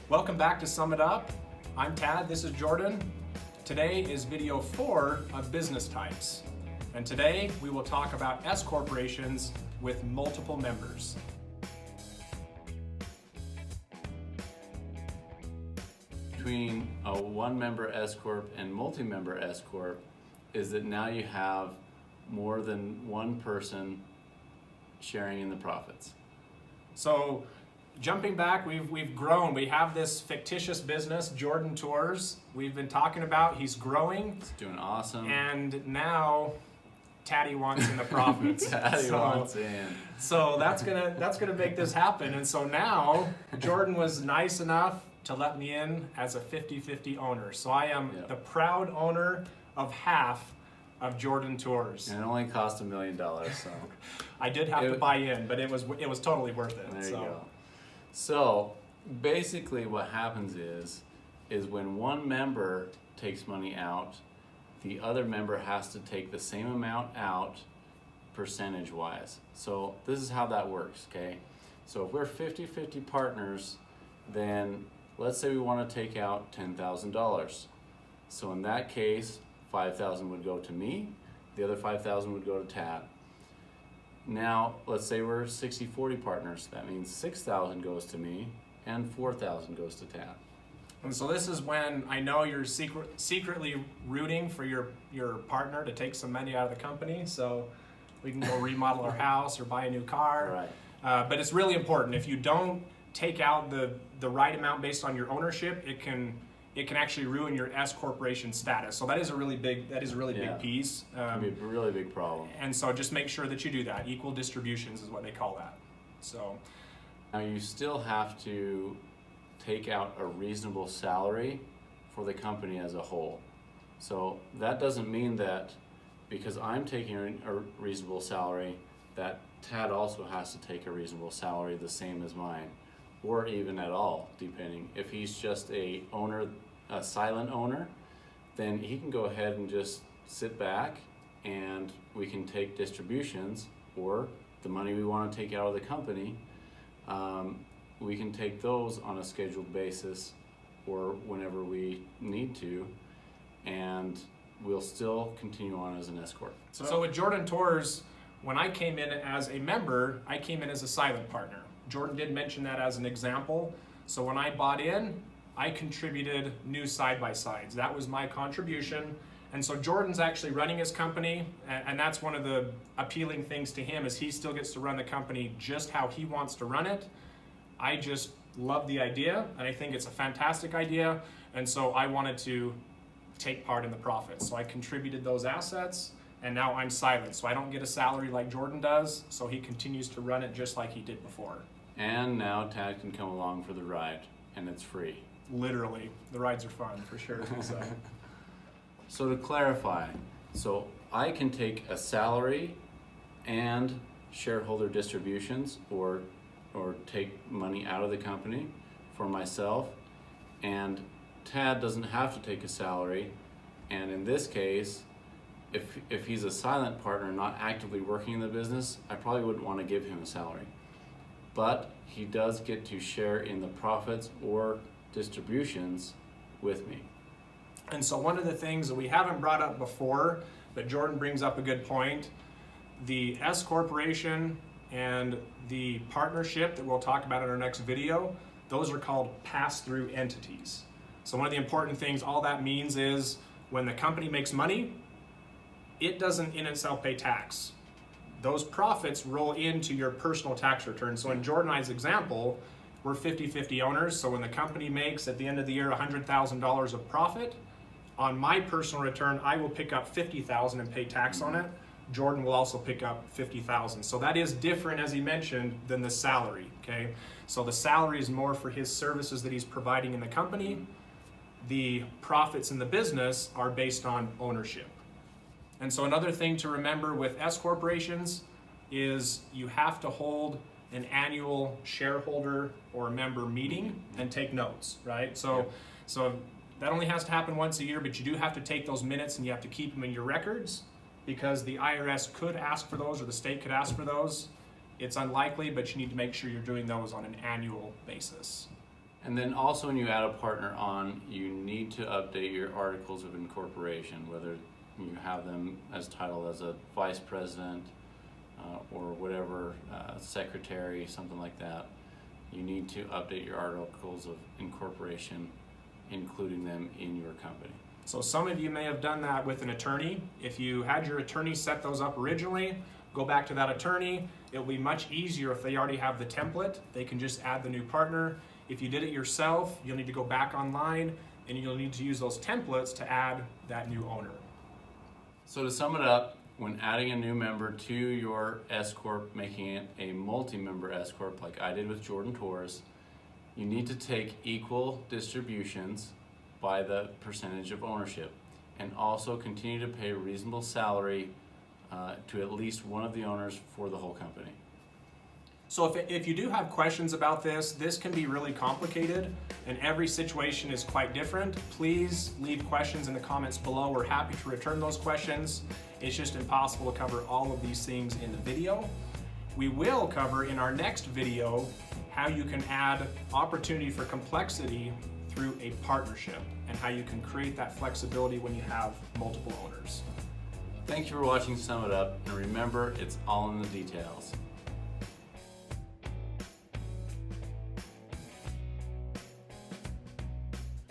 Welcome back to Sumitup. I'm Tad, this is Jordan. Today is video 4 of business types. And today we will talk about S corporations with multiple members. Between a one-member S-Corp and multi-member S-Corp is that now you have more than one person sharing in the profits. So jumping back, we've grown. We have this fictitious business, Jordan Tours, we've been talking about. He's growing. It's doing awesome. And now Taddy wants in the profits. Taddy wants in. So that's gonna make this happen. And so now Jordan was nice enough to let me in as a 50-50 owner. So I am the proud owner of half of Jordan Tours. And it only cost $1 million, so. I did have to buy in, but it was totally worth it. There you go. So basically what happens is when one member takes money out, the other member has to take the same amount out percentage-wise. So this is how that works, okay? So if we're 50-50 partners, then let's say we want to take out $10,000. So in that case, $5,000 would go to me, the other $5,000 would go to Tad. Now, let's say we're 60-40 partners. That means $6,000 goes to me and $4,000 goes to Tad. And so this is when I know you're secretly rooting for your partner to take some money out of the company, so we can go remodel our house or buy a new car. Right. But it's really important. If you don't take out the right amount based on your ownership, it can actually ruin your S corporation status. So that is a really big big piece. It can be a really big problem. And so just make sure that you do that. Equal distributions is what they call that. So now you still have to take out a reasonable salary for the company as a whole. So that doesn't mean that because I'm taking a reasonable salary, that Tad also has to take a reasonable salary the same as mine, or even at all, depending. If he's just a silent owner, then he can go ahead and just sit back and we can take distributions, or the money we want to take out of the company, we can take those on a scheduled basis or whenever we need to, and we'll still continue on as an S-Corp. So with Jordan Tours, when I came in as a member, I came in as a silent partner. Jordan did mention that as an example. So when I bought in, I contributed new side-by-sides. That was my contribution. And so Jordan's actually running his company, and that's one of the appealing things to him, is he still gets to run the company just how he wants to run it. I just love the idea, and I think it's a fantastic idea, and so I wanted to take part in the profits. So I contributed those assets, and now I'm silent. So I don't get a salary like Jordan does, so he continues to run it just like he did before. And now Tad can come along for the ride, and it's free. Literally, the rides are fun for sure. So to clarify, so I can take a salary and shareholder distributions, or take money out of the company for myself, and Tad doesn't have to take a salary. And in this case, if he's a silent partner not actively working in the business, I probably wouldn't want to give him a salary. But he does get to share in the profits or distributions with me. And so one of the things that we haven't brought up before, but Jordan brings up a good point, the S corporation and the partnership that we'll talk about in our next video, those are called pass-through entities. So one of the important things, all that means is when the company makes money, it doesn't in itself pay tax. Those profits roll into your personal tax return. So in Jordan and I's example, we're 50-50 owners. So when the company makes at the end of the year $100,000 of profit, on my personal return, I will pick up $50,000 and pay tax on it. Jordan will also pick up $50,000. So that is different, as he mentioned, than the salary, okay? So the salary is more for his services that he's providing in the company. The profits in the business are based on ownership. And so another thing to remember with S corporations is you have to hold an annual shareholder or member meeting and take notes, right? So that only has to happen once a year, but you do have to take those minutes and you have to keep them in your records, because the IRS could ask for those or the state could ask for those. It's unlikely, but you need to make sure you're doing those on an annual basis. And then also when you add a partner on, you need to update your articles of incorporation, whether you have them as titled as a vice president or whatever, secretary, something like that. You need to update your articles of incorporation, including them in your company. So some of you may have done that with an attorney. If you had your attorney set those up originally, go back to that attorney. It'll be much easier if they already have the template. They can just add the new partner. If you did it yourself, you'll need to go back online and you'll need to use those templates to add that new owner. So to sum it up, when adding a new member to your S-Corp, making it a multi-member S-Corp like I did with Jordan Torres, you need to take equal distributions by the percentage of ownership, and also continue to pay a reasonable salary to at least one of the owners for the whole company. So if you do have questions about this can be really complicated and every situation is quite different. Please leave questions in the comments below. We're happy to return those questions. It's just impossible to cover all of these things in the video. We will cover in our next video how you can add opportunity for complexity through a partnership and how you can create that flexibility when you have multiple owners. Thank you for watching Sum It Up, and remember, it's all in the details.